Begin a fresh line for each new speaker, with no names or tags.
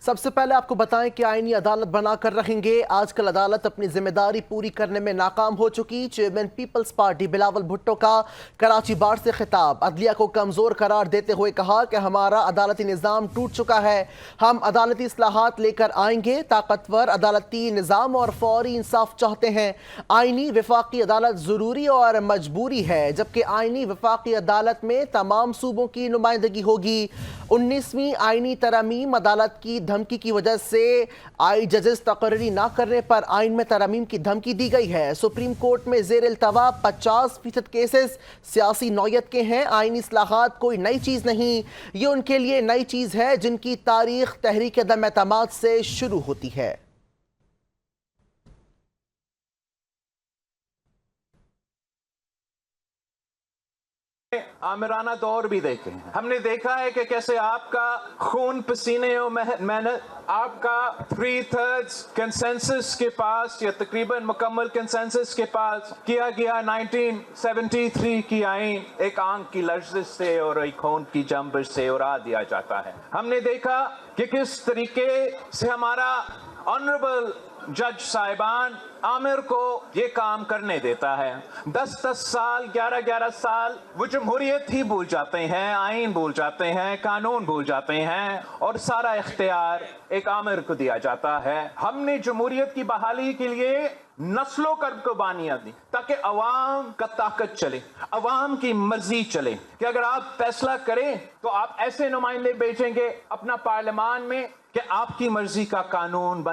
सबसे पहले आपको बताएं कि आईनी अदालत बनाकर रहेंगे। आजकल अदालत अपनी जिम्मेदारी पूरी करने में नाकाम हो चुकी। चेयरमैन पीपल्स पार्टी बिलावल भुट्टो का कराची बार से खिताब, अदलिया को कमजोर करार देते हुए कहा कि हमारा अदालती निज़ाम टूट चुका है, हम अदालती इस्लाहात लेकर आएंगे। ताकतवर अदालती निज़ाम और फौरी इंसाफ चाहते हैं। आईनी वफाकी अदालत ज़रूरी और मजबूरी है, जबकि आईनी वफाकी अदालत में तमाम सूबों की नुमाइंदगी होगी। 19वीं आईनी तरमीम अदालत की धमकी की वजह से आई जजेस तकर्री ना करने पर आइन में तरमीम की धमकी दी गई है। सुप्रीम कोर्ट में जेर इल्तवा 50% केसेस सियासी नौयत के हैं। आईनी इस्लाहात कोई नई चीज़ नहीं, ये उनके लिए नई चीज़ है जिनकी तारीख तहरीक अदम एतमाद से शुरू होती है।
आमिराना दौर भी देखे हैं। हमने देखा है कि कैसे आपका खून पसीने और मेहनत, आपका 3/3 कंसेंसस के पास या तकरीबन मुकम्मल कंसेंसस के पास किया गया 1973 की आइन एक आंख की लर्जिश से और एक खून की जंबिश से उड़ा दिया जाता है। हमने देखा कि किस तरीके से हमारा ऑनरेबल जज साहिबान आमिर को ये काम करने देता है। 10-10 साल, 11-11 साल वो जमहूरियत ही भूल जाते हैं, आइन भूल जाते हैं, कानून भूल जाते हैं और सारा इख्तियार एक आमिर को दिया जाता है। हमने जमहूरियत की बहाली के लिए नस्लों कर कुर्बानियां दी ताकि अवाम का ताकत चले, अवाम की मर्जी चले कि अगर आप फैसला करें तो आप ऐसे नुमाइंदे भेजेंगे अपना पार्लियामान में कि आपकी मर्जी का कानून